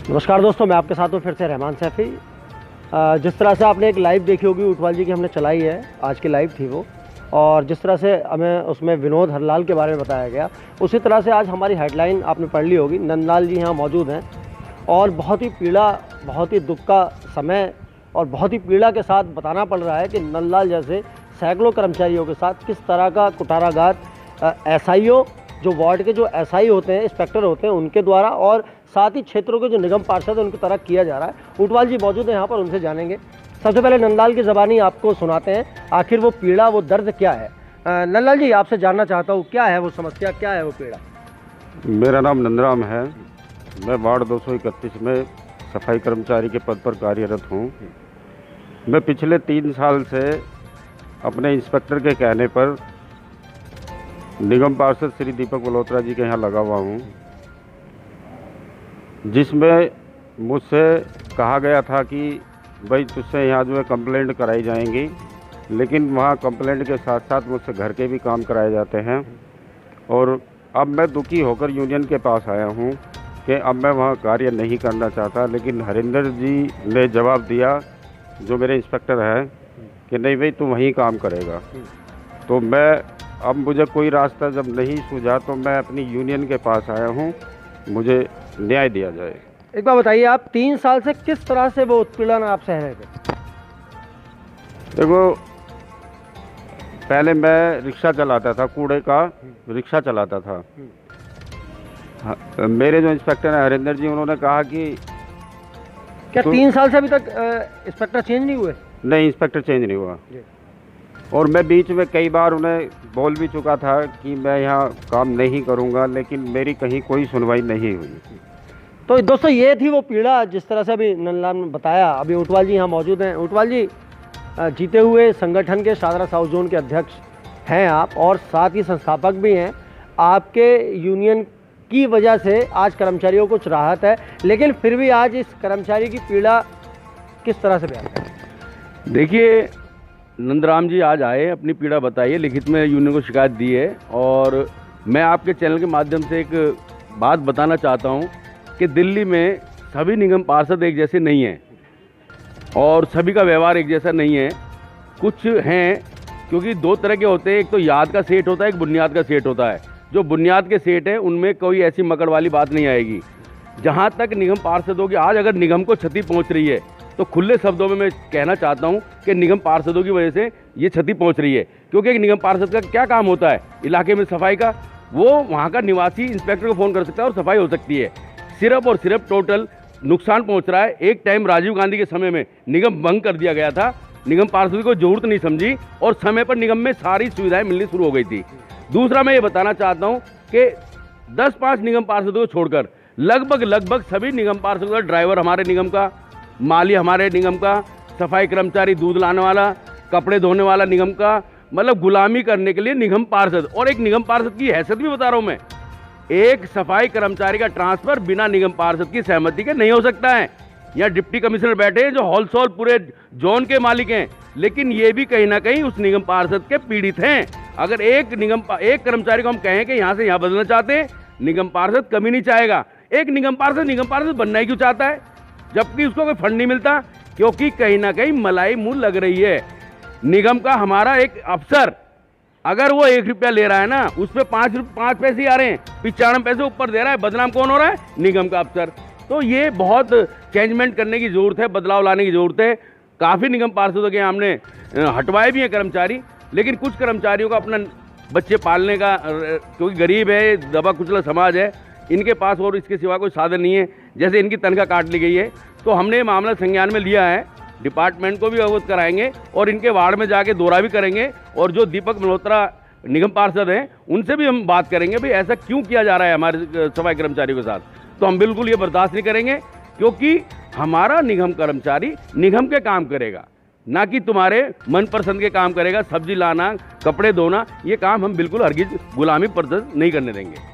नमस्कार दोस्तों, मैं आपके साथ हूँ फिर से रहमान सैफ़ी। जिस तरह से आपने एक लाइव देखी होगी ऊंटवाल जी की हमने चलाई है, आज की लाइव थी वो, और जिस तरह से हमें उसमें विनोद हरलाल के बारे में बताया गया, उसी तरह से आज हमारी हेडलाइन आपने पढ़ ली होगी। नंदलाल जी यहाँ मौजूद हैं और बहुत ही पीड़ा, बहुत ही दुख का समय और बहुत ही पीड़ा के साथ बताना पड़ रहा है कि नंदलाल जैसे सैकड़ों कर्मचारियों के साथ किस तरह का कुठाराघात एसआईओ, जो वार्ड के जो एसआई होते हैं, इंस्पेक्टर होते हैं, उनके द्वारा और साथ ही क्षेत्रों के जो निगम पार्षद हैं उनकी तरह किया जा रहा है। ऊंटवाल जी मौजूद हैं यहाँ पर, उनसे जानेंगे। सबसे पहले नंदलाल की ज़बानी आपको सुनाते हैं, आखिर वो पीड़ा, वो दर्द क्या है। नंदलाल जी, आपसे जानना चाहता हूँ, क्या है वो समस्या, क्या है वो पीड़ा? मेरा नाम नंदराम है। मैं वार्ड 231 में सफाई कर्मचारी के पद पर कार्यरत हूँ। मैं पिछले 3 साल से अपने इंस्पेक्टर के कहने पर निगम पार्षद श्री दीपक मल्होत्रा जी के यहाँ लगा हुआ हूँ, जिसमें मुझसे कहा गया था कि भाई तुझसे यहाँ जो है कंप्लेंट कराई जाएंगी, लेकिन वहाँ कंप्लेंट के साथ साथ मुझसे घर के भी काम कराए जाते हैं। और अब मैं दुखी होकर यूनियन के पास आया हूँ कि अब मैं वहाँ कार्य नहीं करना चाहता, लेकिन हरिंदर जी ने जवाब दिया, जो मेरे इंस्पेक्टर है, कि नहीं भाई तू वहीं काम करेगा। तो मैं अब मुझे कोई रास्ता जब नहीं सूझा तो मैं अपनी यूनियन के पास आया हूँ, मुझे न्याय दिया जाए। एक बार बताइए, आप 3 साल से किस तरह से वो उत्पीड़न आप सह रहे थे? देखो, पहले मैं रिक्शा चलाता था, कूड़े का रिक्शा चलाता था। मेरे जो इंस्पेक्टर हैं हरिंदर जी, उन्होंने कहा कि क्या 3 साल से अभी तक इंस्पेक्टर चेंज नहीं हुए? नहीं, इंस्पेक्टर चेंज नहीं हुआ। और मैं बीच में कई बार उन्हें बोल भी चुका था कि मैं यहाँ काम नहीं करूँगा, लेकिन मेरी कहीं कोई सुनवाई नहीं हुई। तो दोस्तों, ये थी वो पीड़ा जिस तरह से अभी नंदलाल ने बताया। अभी ऊंटवाल जी यहाँ मौजूद हैं। ऊंटवाल जी, जीते हुए संगठन के शादरा साउथ जोन के अध्यक्ष हैं आप, और साथ ही संस्थापक भी हैं। आपके यूनियन की वजह से आज कर्मचारियों को कुछ राहत है, लेकिन फिर भी आज इस कर्मचारी की पीड़ा किस तरह से बयान करें? देखिए, नंदराम जी आज आए, अपनी पीड़ा बताइए, लिखित में यूनियन को शिकायत दी है। और मैं आपके चैनल के माध्यम से एक बात बताना चाहता हूं कि दिल्ली में सभी निगम पार्षद एक जैसे नहीं हैं और सभी का व्यवहार एक जैसा नहीं है। कुछ हैं, क्योंकि 2 तरह के होते हैं, एक तो याद का सेठ होता है, एक बुनियाद का सेठ होता है। जो बुनियाद के सेठ है उनमें कोई ऐसी मकड़ वाली बात नहीं आएगी। जहाँ तक निगम पार्षदों की, आज अगर निगम को क्षति पहुँच रही है तो खुले शब्दों में मैं कहना चाहता हूं कि निगम पार्षदों की वजह से ये क्षति पहुंच रही है। क्योंकि एक निगम पार्षद का क्या काम होता है इलाके में सफाई का? वो वहां का निवासी इंस्पेक्टर को फ़ोन कर सकता है और सफाई हो सकती है। सिर्फ और सिर्फ टोटल नुकसान पहुंच रहा है। एक टाइम राजीव गांधी के समय में निगम भंग कर दिया गया था, निगम पार्षद को जरूरत नहीं समझी और समय पर निगम में सारी सुविधाएं मिलनी शुरू हो गई थी। दूसरा, मैं ये बताना चाहता हूँ कि 10-5 निगम पार्षदों को छोड़कर लगभग सभी निगम पार्षदों का, ड्राइवर हमारे निगम का, माली हमारे निगम का, सफाई कर्मचारी, दूध लाने वाला, कपड़े धोने वाला निगम का, मतलब गुलामी करने के लिए निगम पार्षद। और एक निगम पार्षद की हैसियत भी बता रहा हूं मैं, एक सफाई कर्मचारी का ट्रांसफर बिना निगम पार्षद की सहमति के नहीं हो सकता है। यहाँ डिप्टी कमिश्नर बैठे हैं जो होलसेल पूरे जोन के मालिक हैं, लेकिन ये भी कहीं ना कहीं उस निगम पार्षद के पीड़ित हैं। अगर एक कर्मचारी को हम कहें कि यहाँ से यहाँ बदलना चाहते हैं, निगम पार्षद कभी नहीं चाहेगा। एक निगम पार्षद बनना ही क्यों चाहता है जबकि उसको कोई फंड नहीं मिलता? क्योंकि कहीं ना कहीं मलाई मुंह लग रही है। निगम का हमारा एक अफसर, अगर वो 1 रुपया ले रहा है ना, उस पर 5 पैसे आ रहे हैं, 95 पैसे ऊपर दे रहा है, बदनाम कौन हो रहा है? निगम का अफसर। तो ये बहुत चेंजमेंट करने की ज़रूरत है, बदलाव लाने की ज़रूरत है। काफ़ी निगम पार्षदों के हमने हटवाए भी हैं कर्मचारी, लेकिन कुछ कर्मचारियों का अपना बच्चे पालने का, क्योंकि गरीब है, दबा कुचला समाज है, इनके पास और इसके सिवा कोई साधन नहीं है, जैसे इनकी तनख्वाह काट ली गई है। तो हमने ये मामला संज्ञान में लिया है, डिपार्टमेंट को भी अवगत कराएंगे और इनके वार्ड में जाके दौरा भी करेंगे। और जो दीपक मल्होत्रा निगम पार्षद हैं उनसे भी हम बात करेंगे, भाई ऐसा क्यों किया जा रहा है हमारे सफाई कर्मचारियों के साथ। तो हम बिल्कुल ये बर्दाश्त नहीं करेंगे, क्योंकि हमारा निगम कर्मचारी निगम के काम करेगा, ना कि तुम्हारे मनपसंद के काम करेगा। सब्जी लाना, कपड़े धोना, ये काम हम बिल्कुल हरगिज गुलामी बर्दाश्त नहीं करने देंगे।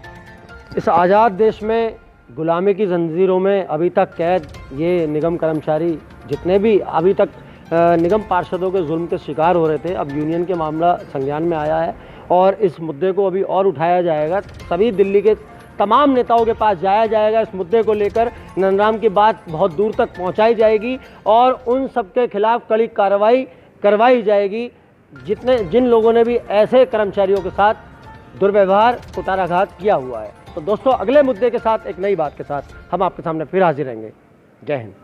इस आज़ाद देश में गुलामी की जंजीरों में अभी तक कैद ये निगम कर्मचारी जितने भी अभी तक निगम पार्षदों के जुल्म के शिकार हो रहे थे, अब यूनियन के मामला संज्ञान में आया है और इस मुद्दे को अभी और उठाया जाएगा। सभी दिल्ली के तमाम नेताओं के पास जाया जाएगा। इस मुद्दे को लेकर नंदराम की बात बहुत दूर तक पहुंचाई जाएगी और उन सब के खिलाफ कड़ी कार्रवाई करवाई जाएगी जिन लोगों ने भी ऐसे कर्मचारियों के साथ दुर्व्यवहार, कुटाराघात किया हुआ है। तो दोस्तों, अगले मुद्दे के साथ, एक नई बात के साथ हम आपके सामने फिर हाजिर रहेंगे। जय हिंद।